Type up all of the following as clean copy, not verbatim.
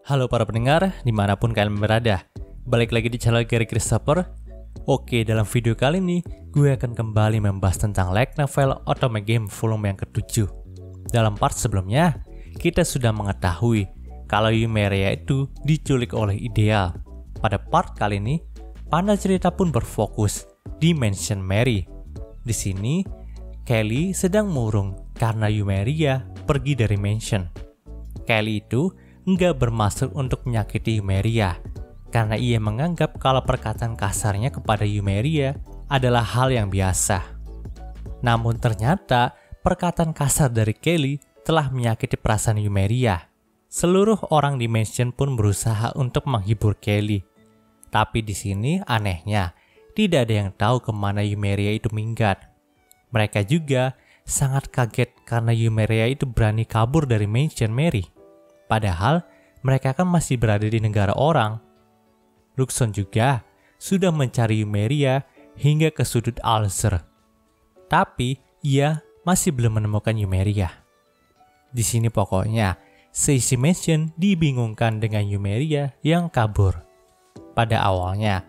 Halo para pendengar, dimanapun kalian berada. Balik lagi di channel Gary Christopher. Oke, dalam video kali ini, gue akan kembali membahas tentang light novel Otome Game volume yang ke-7. Dalam part sebelumnya, kita sudah mengetahui kalau Yumeria itu diculik oleh Ideal. Pada part kali ini, panel cerita pun berfokus di Mansion Mary. Di sini, Kelly sedang murung karena Yumeria pergi dari mansion. Kelly itu nggak bermaksud untuk menyakiti Yumeria, karena ia menganggap kalau perkataan kasarnya kepada Yumeria adalah hal yang biasa. Namun ternyata perkataan kasar dari Kelly telah menyakiti perasaan Yumeria. Seluruh orang di mansion pun berusaha untuk menghibur Kelly. Tapi di sini anehnya, tidak ada yang tahu kemana Yumeria itu minggat. Mereka juga sangat kaget karena Yumeria itu berani kabur dari Mansion Mary. Padahal mereka kan masih berada di negara orang. Luxon juga sudah mencari Yumeria hingga ke sudut Alzer. Tapi ia masih belum menemukan Yumeria. Di sini pokoknya seisi mansion dibingungkan dengan Yumeria yang kabur. Pada awalnya,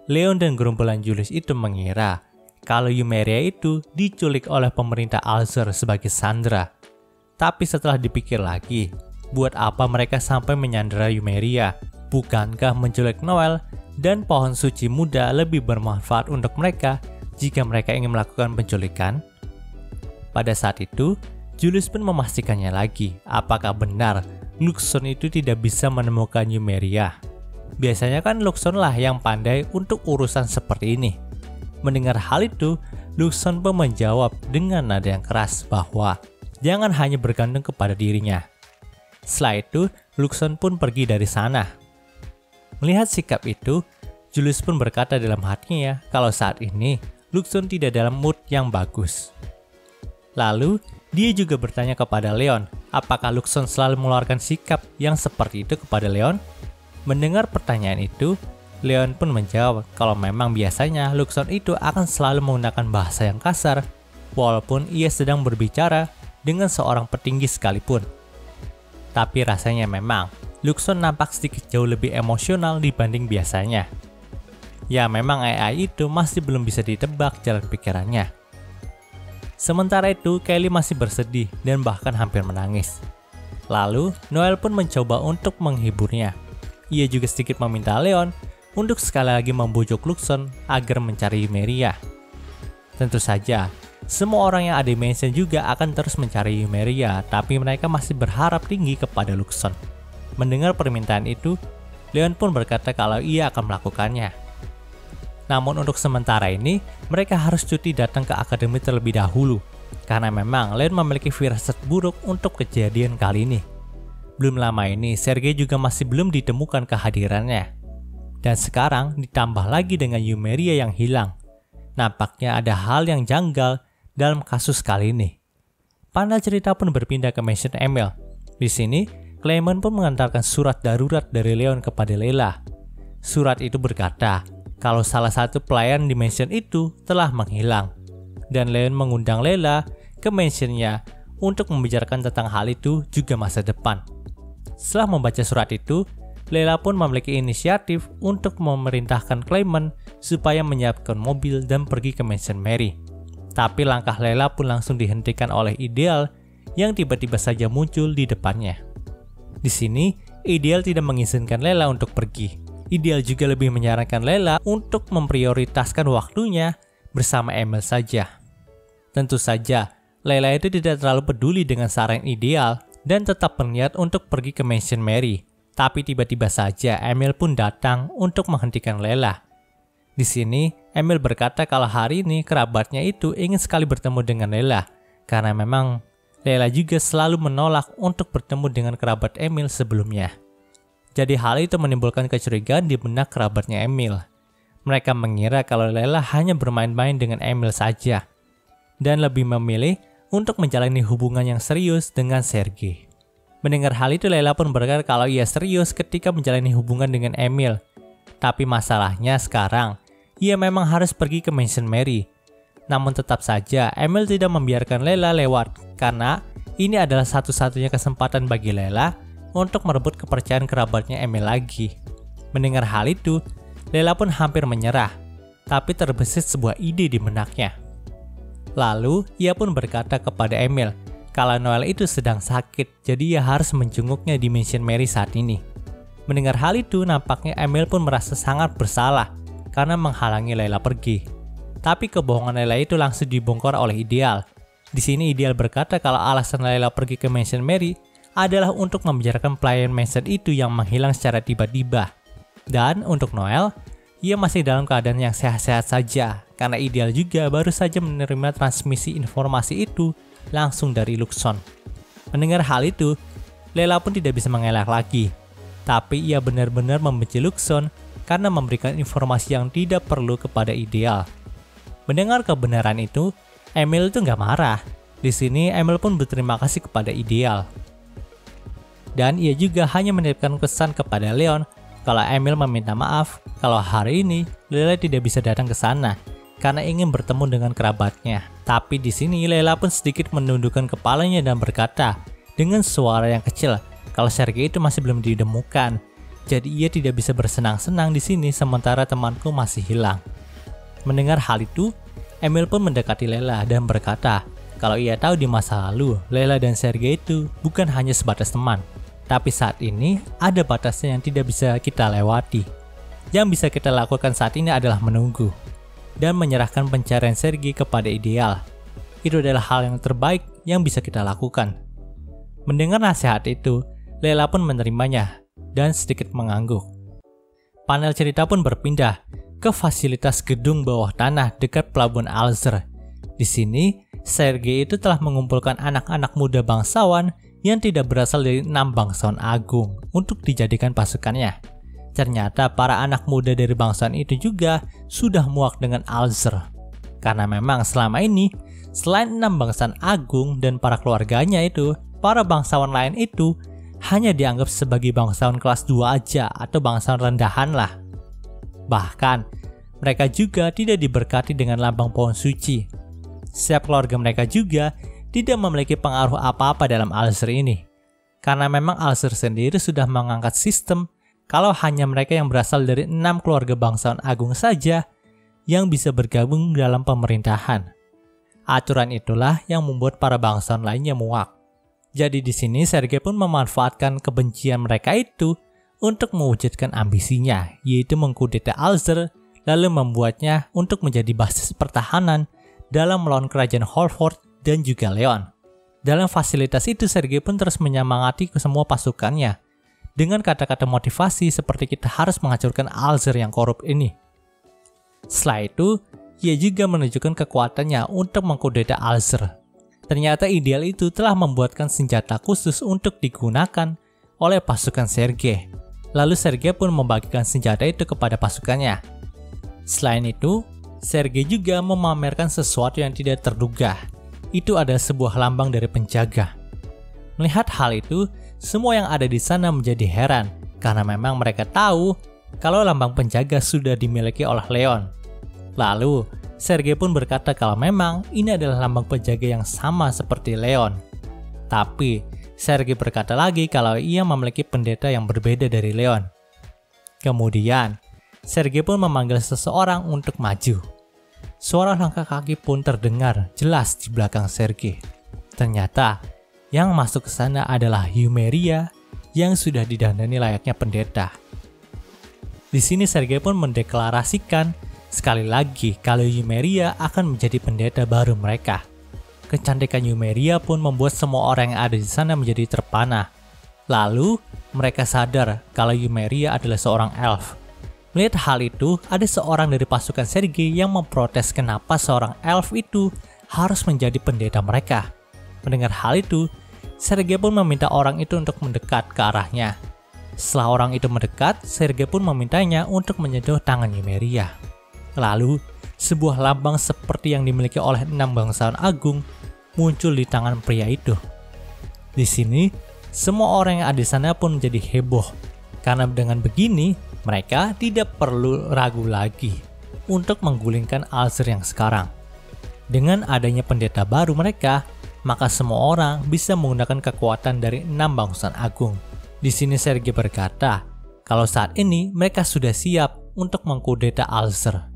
Leon dan gerombolan Julius itu mengira kalau Yumeria itu diculik oleh pemerintah Alzer sebagai sandera. Tapi setelah dipikir lagi, buat apa mereka sampai menyandera Yumeria? Bukankah menculik Noel dan pohon suci muda lebih bermanfaat untuk mereka jika mereka ingin melakukan penculikan? Pada saat itu, Julius pun memastikannya lagi apakah benar Luxon itu tidak bisa menemukan Yumeria. Biasanya kan Luxon lah yang pandai untuk urusan seperti ini. Mendengar hal itu, Luxon pun menjawab dengan nada yang keras bahwa jangan hanya bergantung kepada dirinya. Setelah itu, Luxon pun pergi dari sana. Melihat sikap itu, Julius pun berkata dalam hatinya kalau saat ini Luxon tidak dalam mood yang bagus. Lalu, dia juga bertanya kepada Leon, apakah Luxon selalu mengeluarkan sikap yang seperti itu kepada Leon? Mendengar pertanyaan itu, Leon pun menjawab kalau memang biasanya Luxon itu akan selalu menggunakan bahasa yang kasar, walaupun ia sedang berbicara dengan seorang petinggi sekalipun. Tapi rasanya memang, Luxon nampak sedikit jauh lebih emosional dibanding biasanya. Ya memang AI itu masih belum bisa ditebak jalan pikirannya. Sementara itu, Kelly masih bersedih dan bahkan hampir menangis. Lalu, Noel pun mencoba untuk menghiburnya. Ia juga sedikit meminta Leon untuk sekali lagi membujuk Luxon agar mencari Yumeria. Tentu saja, semua orang yang ada di mansion juga akan terus mencari Yumeria, tapi mereka masih berharap tinggi kepada Luxon. Mendengar permintaan itu, Leon pun berkata kalau ia akan melakukannya. Namun untuk sementara ini, mereka harus cuti datang ke akademi terlebih dahulu, karena memang Leon memiliki firasat buruk untuk kejadian kali ini. Belum lama ini, Sergei juga masih belum ditemukan kehadirannya. Dan sekarang ditambah lagi dengan Yumeria yang hilang. Nampaknya ada hal yang janggal dalam kasus kali ini. Panel cerita pun berpindah ke Mansion Emil. Di sini, Clement pun mengantarkan surat darurat dari Leon kepada Layla. Surat itu berkata kalau salah satu pelayan di mansion itu telah menghilang. Dan Leon mengundang Layla ke mansionnya untuk membicarakan tentang hal itu juga masa depan. Setelah membaca surat itu, Layla pun memiliki inisiatif untuk memerintahkan Clement supaya menyiapkan mobil dan pergi ke Mansion Mary. Tapi langkah Layla pun langsung dihentikan oleh Ideal yang tiba-tiba saja muncul di depannya. Di sini, Ideal tidak mengizinkan Layla untuk pergi. Ideal juga lebih menyarankan Layla untuk memprioritaskan waktunya bersama Emil saja. Tentu saja, Layla itu tidak terlalu peduli dengan saran Ideal dan tetap berniat untuk pergi ke Mansion Mary. Tapi tiba-tiba saja Emil pun datang untuk menghentikan Layla. Di sini, Emil berkata kalau hari ini kerabatnya itu ingin sekali bertemu dengan Layla, karena memang Layla juga selalu menolak untuk bertemu dengan kerabat Emil sebelumnya. Jadi hal itu menimbulkan kecurigaan di benak kerabatnya Emil. Mereka mengira kalau Layla hanya bermain-main dengan Emil saja, dan lebih memilih untuk menjalani hubungan yang serius dengan Sergei. Mendengar hal itu, Layla pun berkata kalau ia serius ketika menjalani hubungan dengan Emil. Tapi masalahnya sekarang, ia memang harus pergi ke Mansion Mary. Namun tetap saja, Emil tidak membiarkan Layla lewat, karena ini adalah satu-satunya kesempatan bagi Layla untuk merebut kepercayaan kerabatnya Emil lagi. Mendengar hal itu, Layla pun hampir menyerah, tapi terbesit sebuah ide di benaknya. Lalu, ia pun berkata kepada Emil kalau Noel itu sedang sakit, jadi ia harus menjenguknya di Mansion Mary saat ini. Mendengar hal itu, nampaknya Emil pun merasa sangat bersalah karena menghalangi Layla pergi. Tapi kebohongan Layla itu langsung dibongkar oleh Ideal. Di sini Ideal berkata kalau alasan Layla pergi ke Mansion Mary adalah untuk membicarakan pelayan mansion itu yang menghilang secara tiba-tiba. Dan untuk Noel, ia masih dalam keadaan yang sehat-sehat saja, karena Ideal juga baru saja menerima transmisi informasi itu langsung dari Luxon. Mendengar hal itu, Layla pun tidak bisa mengelak lagi. Tapi ia benar-benar membenci Luxon karena memberikan informasi yang tidak perlu kepada Ideal. Mendengar kebenaran itu, Emil itu nggak marah. Di sini Emil pun berterima kasih kepada Ideal. Dan ia juga hanya menitipkan pesan kepada Leon kalau Emil meminta maaf kalau hari ini Layla tidak bisa datang ke sana karena ingin bertemu dengan kerabatnya. Tapi di sini Layla pun sedikit menundukkan kepalanya dan berkata dengan suara yang kecil kalau Sergei itu masih belum ditemukan. Jadi ia tidak bisa bersenang-senang di sini sementara temanku masih hilang. Mendengar hal itu, Emil pun mendekati Layla dan berkata kalau ia tahu di masa lalu Layla dan Sergei itu bukan hanya sebatas teman. Tapi saat ini ada batasnya yang tidak bisa kita lewati. Yang bisa kita lakukan saat ini adalah menunggu dan menyerahkan pencarian Sergei kepada Ideal. Itu adalah hal yang terbaik yang bisa kita lakukan. Mendengar nasihat itu, Layla pun menerimanya dan sedikit mengangguk. Panel cerita pun berpindah ke fasilitas gedung bawah tanah dekat pelabuhan Alzer. Di sini, Sergei itu telah mengumpulkan anak-anak muda bangsawan yang tidak berasal dari 6 bangsawan agung untuk dijadikan pasukannya. Ternyata para anak muda dari bangsawan itu juga sudah muak dengan Alzer. Karena memang selama ini, selain 6 bangsawan agung dan para keluarganya itu, para bangsawan lain itu hanya dianggap sebagai bangsawan kelas 2 aja atau bangsawan rendahan lah. Bahkan, mereka juga tidak diberkati dengan lambang pohon suci. Setiap keluarga mereka juga tidak memiliki pengaruh apa-apa dalam Alzer ini. Karena memang Alzer sendiri sudah mengangkat sistem kalau hanya mereka yang berasal dari 6 keluarga bangsawan agung saja yang bisa bergabung dalam pemerintahan. Aturan itulah yang membuat para bangsawan lainnya muak. Jadi di sini Sergei pun memanfaatkan kebencian mereka itu untuk mewujudkan ambisinya, yaitu mengkudeta Alzer lalu membuatnya untuk menjadi basis pertahanan dalam melawan kerajaan Holford dan juga Leon. Dalam fasilitas itu Sergei pun terus menyemangati ke semua pasukannya dengan kata-kata motivasi seperti kita harus menghancurkan Alzer yang korup ini. Setelah itu, ia juga menunjukkan kekuatannya untuk mengkudeta Alzer. Ternyata Ideal itu telah membuatkan senjata khusus untuk digunakan oleh pasukan Sergei. Lalu Sergei pun membagikan senjata itu kepada pasukannya. Selain itu, Sergei juga memamerkan sesuatu yang tidak terduga. Itu adalah sebuah lambang dari penjaga. Melihat hal itu, semua yang ada di sana menjadi heran karena memang mereka tahu kalau lambang penjaga sudah dimiliki oleh Leon. Lalu, Sergei pun berkata kalau memang ini adalah lambang penjaga yang sama seperti Leon. Tapi, Sergei berkata lagi kalau ia memiliki pendeta yang berbeda dari Leon. Kemudian, Sergei pun memanggil seseorang untuk maju. Suara langkah kaki pun terdengar jelas di belakang Sergei. Ternyata, yang masuk ke sana adalah Yumeria yang sudah didandani layaknya pendeta. Di sini Sergei pun mendeklarasikan sekali lagi kalau Yumeria akan menjadi pendeta baru mereka. Kecantikan Yumeria pun membuat semua orang yang ada di sana menjadi terpana. Lalu, mereka sadar kalau Yumeria adalah seorang elf. Melihat hal itu, ada seorang dari pasukan Sergei yang memprotes kenapa seorang elf itu harus menjadi pendeta mereka. Mendengar hal itu, Sergei pun meminta orang itu untuk mendekat ke arahnya. Setelah orang itu mendekat, Sergei pun memintanya untuk menyentuh tangan Yumeria. Lalu, sebuah lambang seperti yang dimiliki oleh 6 bangsawan agung muncul di tangan pria itu. Di sini, semua orang yang ada di sana pun menjadi heboh. Karena dengan begini, mereka tidak perlu ragu lagi untuk menggulingkan Alzer yang sekarang. Dengan adanya pendeta baru mereka, maka semua orang bisa menggunakan kekuatan dari 6 bangsawan agung. Di sini Sergei berkata kalau saat ini mereka sudah siap untuk mengkudeta Alzer.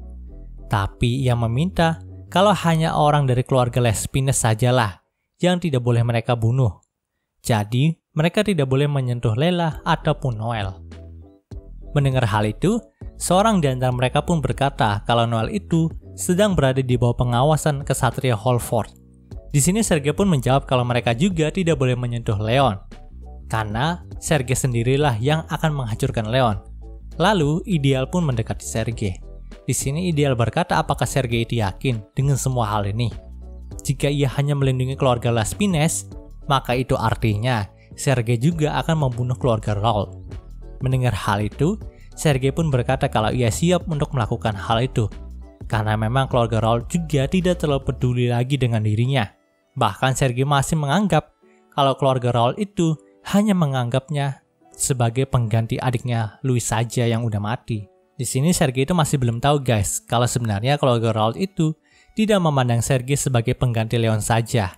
Tapi ia meminta kalau hanya orang dari keluarga Lespines sajalah yang tidak boleh mereka bunuh. Jadi mereka tidak boleh menyentuh Lela ataupun Noel. Mendengar hal itu, seorang di antara mereka pun berkata kalau Noel itu sedang berada di bawah pengawasan kesatria Holford. Di sini Sergei pun menjawab kalau mereka juga tidak boleh menyentuh Leon, karena Sergei sendirilah yang akan menghancurkan Leon. Lalu Ideal pun mendekati Sergei. Di sini Ideal berkata apakah Sergei itu yakin dengan semua hal ini. Jika ia hanya melindungi keluarga Lespines, maka itu artinya Sergei juga akan membunuh keluarga Raoul. Mendengar hal itu, Sergei pun berkata kalau ia siap untuk melakukan hal itu, karena memang keluarga Raoul juga tidak terlalu peduli lagi dengan dirinya. Bahkan Sergei masih menganggap kalau keluarga Raoul itu hanya menganggapnya sebagai pengganti adiknya Louis saja yang udah mati. Di sini Sergei itu masih belum tahu guys, kalau sebenarnya keluarga Raoul itu tidak memandang Sergei sebagai pengganti Leon saja.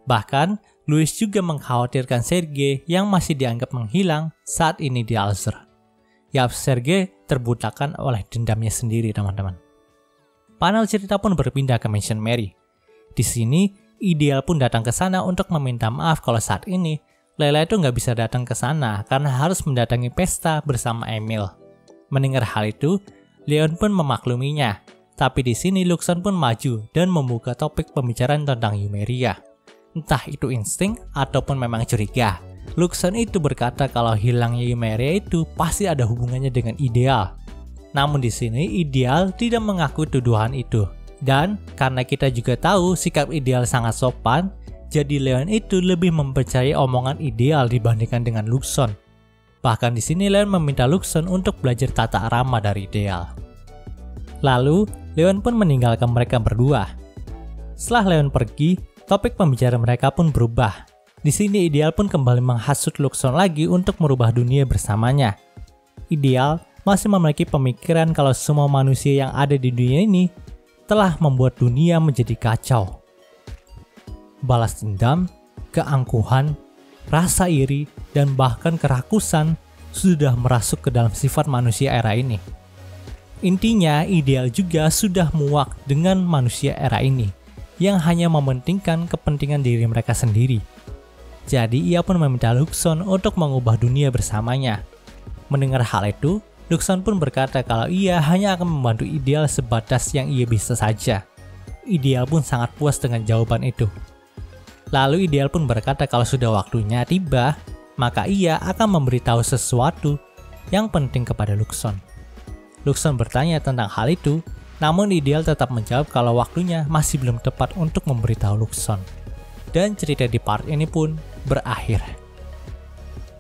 Bahkan Louis juga mengkhawatirkan Sergei yang masih dianggap menghilang saat ini di Alzer. Ya, Sergei terbutakan oleh dendamnya sendiri teman-teman. Panel cerita pun berpindah ke Mansion Mary. Di sini Ideal pun datang ke sana untuk meminta maaf kalau saat ini Lela itu nggak bisa datang ke sana karena harus mendatangi pesta bersama Emil. Mendengar hal itu, Leon pun memakluminya. Tapi di sini Luxon pun maju dan membuka topik pembicaraan tentang Yumeria. Entah itu insting ataupun memang curiga. Luxon itu berkata kalau hilangnya Yumeria itu pasti ada hubungannya dengan Ideal. Namun di sini Ideal tidak mengakui tuduhan itu. Dan karena kita juga tahu sikap Ideal sangat sopan, jadi Leon itu lebih mempercayai omongan Ideal dibandingkan dengan Luxon. Bahkan di sini Leon meminta Luxon untuk belajar tata krama dari Ideal. Lalu Leon pun meninggalkan mereka berdua. Setelah Leon pergi, topik pembicaraan mereka pun berubah. Di sini Ideal pun kembali menghasut Luxon lagi untuk merubah dunia bersamanya. Ideal masih memiliki pemikiran kalau semua manusia yang ada di dunia ini telah membuat dunia menjadi kacau. Balas dendam, keangkuhan, rasa iri, dan bahkan kerakusan sudah merasuk ke dalam sifat manusia era ini. Intinya, Ideal juga sudah muak dengan manusia era ini yang hanya mementingkan kepentingan diri mereka sendiri. Jadi ia pun meminta Luxon untuk mengubah dunia bersamanya. Mendengar hal itu, Luxon pun berkata kalau ia hanya akan membantu Ideal sebatas yang ia bisa saja. Ideal pun sangat puas dengan jawaban itu. Lalu Ideal pun berkata kalau sudah waktunya tiba, maka ia akan memberitahu sesuatu yang penting kepada Luxon. Luxon bertanya tentang hal itu, namun Ideal tetap menjawab kalau waktunya masih belum tepat untuk memberitahu Luxon. Dan cerita di part ini pun berakhir.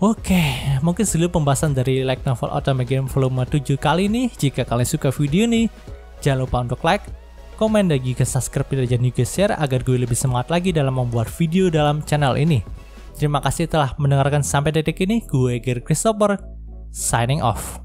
Oke, mungkin segitu pembahasan dari Light Novel Otome Game Volume 7 kali ini. Jika kalian suka video ini, jangan lupa untuk like, komen, dan juga subscribe dan juga share agar gue lebih semangat lagi dalam membuat video dalam channel ini. Terima kasih telah mendengarkan sampai detik ini. Gue Gary Christopher, signing off.